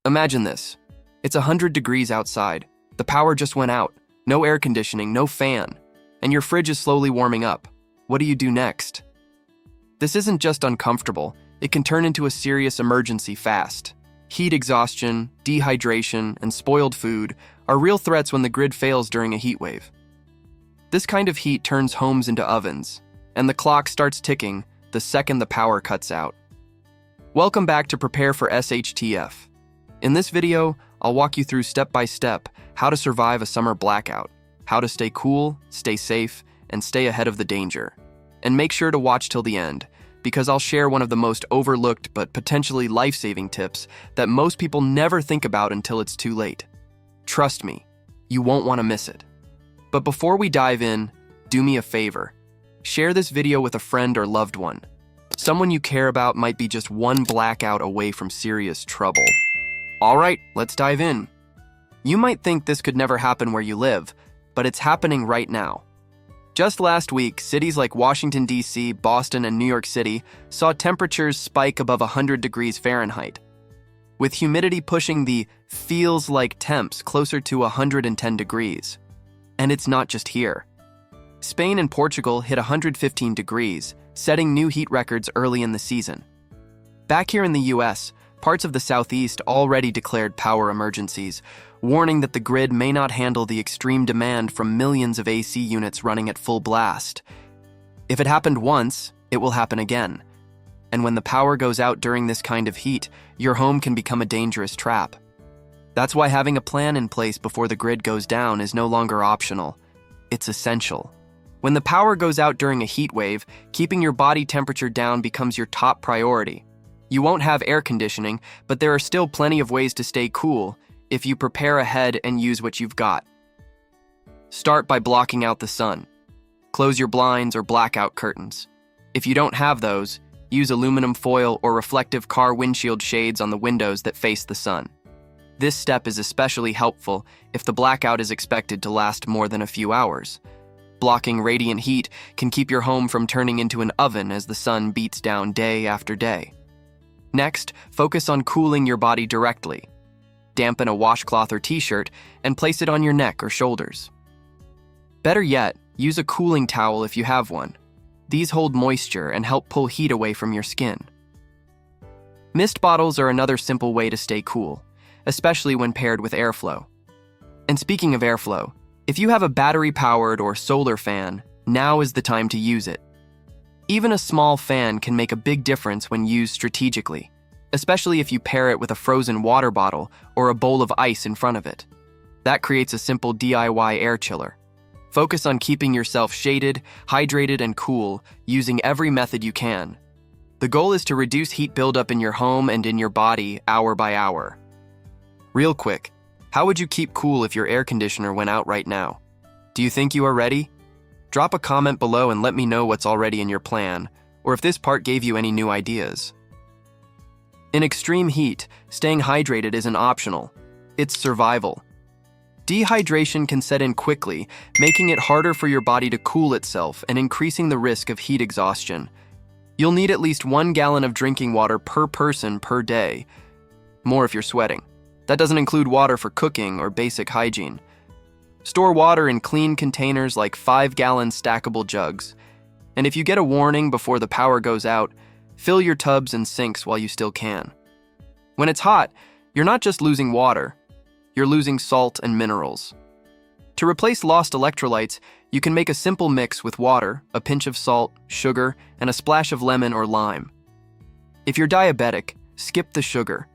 Imagine this. It's 100 degrees outside. The power just went out. No air conditioning, no fan. And your fridge is slowly warming up. What do you do next? This isn't just uncomfortable. It can turn into a serious emergency fast. Heat exhaustion, dehydration, and spoiled food are real threats when the grid fails during a heat wave. This kind of heat turns homes into ovens, and the clock starts ticking the second the power cuts out. Welcome back to Prepare for SHTF. In this video, I'll walk you through step by step how to survive a summer blackout, how to stay cool, stay safe, and stay ahead of the danger. And make sure to watch till the end, because I'll share one of the most overlooked but potentially life-saving tips that most people never think about until it's too late. Trust me, you won't want to miss it. But before we dive in, do me a favor. Share this video with a friend or loved one. Someone you care about might be just one blackout away from serious trouble. All right, let's dive in. You might think this could never happen where you live, but it's happening right now. Just last week, cities like Washington, D.C., Boston, and New York City saw temperatures spike above 100 degrees Fahrenheit, with humidity pushing the feels like temps closer to 110 degrees. And it's not just here. Spain and Portugal hit 115 degrees, setting new heat records early in the season. Back here in the U.S., parts of the Southeast already declared power emergencies, warning that the grid may not handle the extreme demand from millions of AC units running at full blast. If it happened once, it will happen again. And when the power goes out during this kind of heat, your home can become a dangerous trap. That's why having a plan in place before the grid goes down is no longer optional. It's essential. When the power goes out during a heat wave, keeping your body temperature down becomes your top priority. You won't have air conditioning, but there are still plenty of ways to stay cool if you prepare ahead and use what you've got. Start by blocking out the sun. Close your blinds or blackout curtains. If you don't have those, use aluminum foil or reflective car windshield shades on the windows that face the sun. This step is especially helpful if the blackout is expected to last more than a few hours. Blocking radiant heat can keep your home from turning into an oven as the sun beats down day after day. Next, focus on cooling your body directly. Dampen a washcloth or t-shirt and place it on your neck or shoulders. Better yet, use a cooling towel if you have one. These hold moisture and help pull heat away from your skin. Mist bottles are another simple way to stay cool, especially when paired with airflow. And speaking of airflow, if you have a battery-powered or solar fan, now is the time to use it. Even a small fan can make a big difference when used strategically, especially if you pair it with a frozen water bottle or a bowl of ice in front of it. That creates a simple DIY air chiller. Focus on keeping yourself shaded, hydrated, and cool using every method you can. The goal is to reduce heat buildup in your home and in your body hour by hour. Real quick, how would you keep cool if your air conditioner went out right now? Do you think you are ready? Drop a comment below and let me know what's already in your plan, or if this part gave you any new ideas. In extreme heat, staying hydrated isn't optional. It's survival. Dehydration can set in quickly, making it harder for your body to cool itself and increasing the risk of heat exhaustion. You'll need at least 1 gallon of drinking water per person per day. More if you're sweating. That doesn't include water for cooking or basic hygiene. Store water in clean containers like 5-gallon stackable jugs. And if you get a warning before the power goes out, fill your tubs and sinks while you still can. When it's hot, you're not just losing water, you're losing salt and minerals. To replace lost electrolytes, you can make a simple mix with water, a pinch of salt, sugar, and a splash of lemon or lime. If you're diabetic, skip the sugar.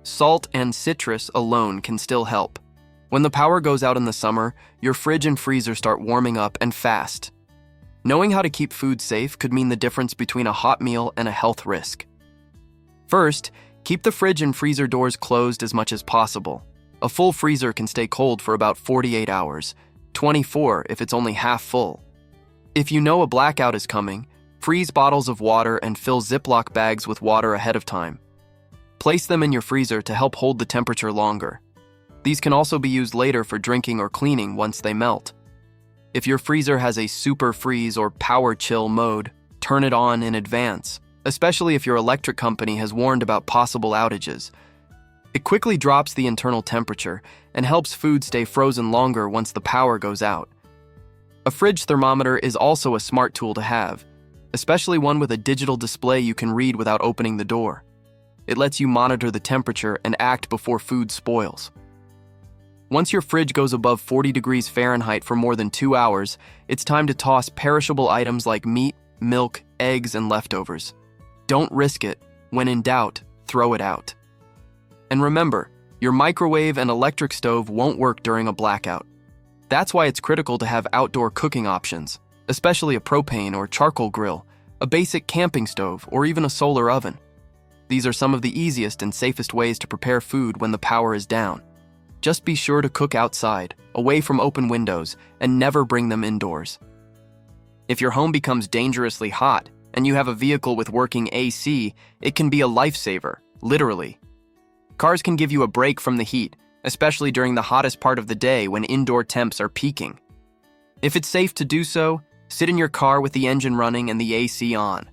Salt and citrus alone can still help. When the power goes out in the summer, your fridge and freezer start warming up and fast. Knowing how to keep food safe could mean the difference between a hot meal and a health risk. First, keep the fridge and freezer doors closed as much as possible. A full freezer can stay cold for about 48 hours, 24 if it's only half full. If you know a blackout is coming, freeze bottles of water and fill Ziploc bags with water ahead of time. Place them in your freezer to help hold the temperature longer. These can also be used later for drinking or cleaning once they melt. If your freezer has a super freeze or power chill mode, turn it on in advance, especially if your electric company has warned about possible outages. It quickly drops the internal temperature and helps food stay frozen longer once the power goes out. A fridge thermometer is also a smart tool to have, especially one with a digital display you can read without opening the door. It lets you monitor the temperature and act before food spoils. Once your fridge goes above 40 degrees Fahrenheit for more than 2 hours, it's time to toss perishable items like meat, milk, eggs, and leftovers. Don't risk it. When in doubt, throw it out. And remember, your microwave and electric stove won't work during a blackout. That's why it's critical to have outdoor cooking options, especially a propane or charcoal grill, a basic camping stove, or even a solar oven. These are some of the easiest and safest ways to prepare food when the power is down. Just be sure to cook outside, away from open windows, and never bring them indoors. If your home becomes dangerously hot and you have a vehicle with working AC, it can be a lifesaver, literally. Cars can give you a break from the heat, especially during the hottest part of the day when indoor temps are peaking. If it's safe to do so, sit in your car with the engine running and the AC on.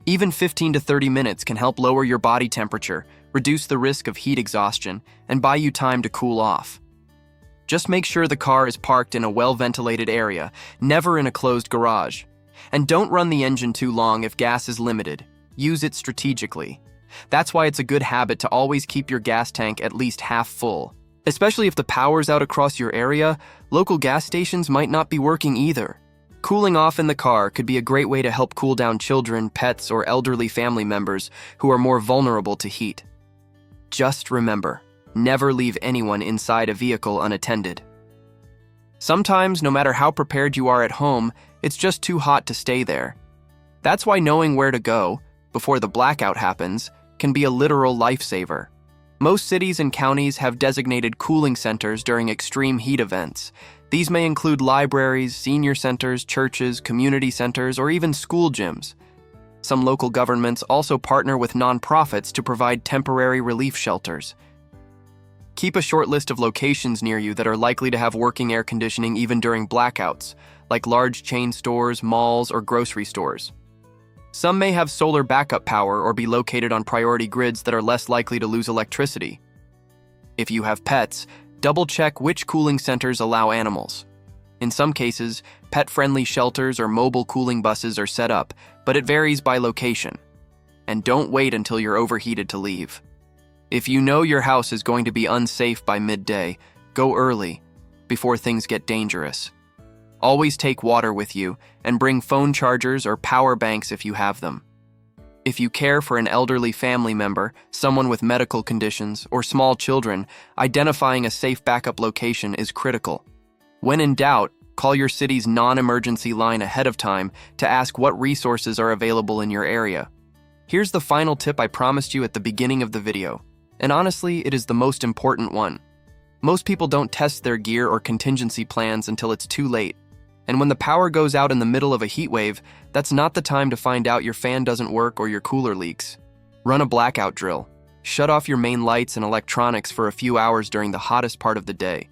Even 15 to 30 minutes can help lower your body temperature, reduce the risk of heat exhaustion, and buy you time to cool off. Just make sure the car is parked in a well-ventilated area, never in a closed garage. And don't run the engine too long if gas is limited. Use it strategically. That's why it's a good habit to always keep your gas tank at least half full. Especially if the power's out across your area, local gas stations might not be working either. Cooling off in the car could be a great way to help cool down children, pets, or elderly family members who are more vulnerable to heat. Just remember, never leave anyone inside a vehicle unattended. Sometimes, no matter how prepared you are at home, it's just too hot to stay there. That's why knowing where to go, before the blackout happens, can be a literal lifesaver. Most cities and counties have designated cooling centers during extreme heat events. These may include libraries, senior centers, churches, community centers, or even school gyms. Some local governments also partner with nonprofits to provide temporary relief shelters. Keep a short list of locations near you that are likely to have working air conditioning even during blackouts, like large chain stores, malls, or grocery stores. Some may have solar backup power or be located on priority grids that are less likely to lose electricity. If you have pets, double-check which cooling centers allow animals. In some cases, pet-friendly shelters or mobile cooling buses are set up, but it varies by location. And don't wait until you're overheated to leave. If you know your house is going to be unsafe by midday, go early, before things get dangerous. Always take water with you, and bring phone chargers or power banks if you have them. If you care for an elderly family member, someone with medical conditions, or small children, identifying a safe backup location is critical. When in doubt, call your city's non-emergency line ahead of time to ask what resources are available in your area. Here's the final tip I promised you at the beginning of the video, and honestly, it is the most important one. Most people don't test their gear or contingency plans until it's too late. And when the power goes out in the middle of a heat wave, that's not the time to find out your fan doesn't work or your cooler leaks. Run a blackout drill. Shut off your main lights and electronics for a few hours during the hottest part of the day.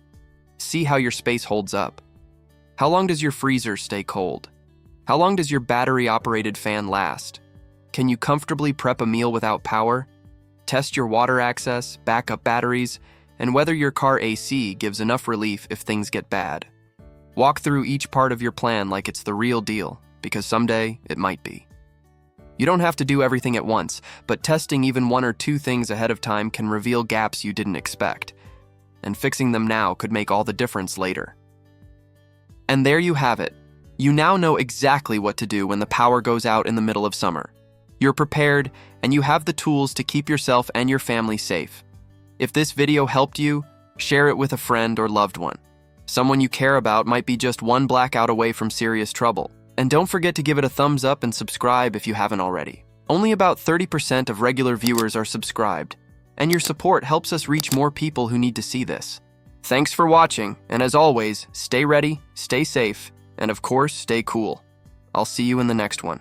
See how your space holds up. How long does your freezer stay cold? How long does your battery-operated fan last? Can you comfortably prep a meal without power? Test your water access, backup batteries, and whether your car AC gives enough relief if things get bad. Walk through each part of your plan like it's the real deal, because someday it might be. You don't have to do everything at once, but testing even one or two things ahead of time can reveal gaps you didn't expect. And fixing them now could make all the difference later. And there you have it. You now know exactly what to do when the power goes out in the middle of summer. You're prepared, and you have the tools to keep yourself and your family safe. If this video helped you, share it with a friend or loved one. Someone you care about might be just one blackout away from serious trouble. And don't forget to give it a thumbs up and subscribe if you haven't already. Only about 30% of regular viewers are subscribed, and your support helps us reach more people who need to see this. Thanks for watching, and as always, stay ready, stay safe, and of course, stay cool. I'll see you in the next one.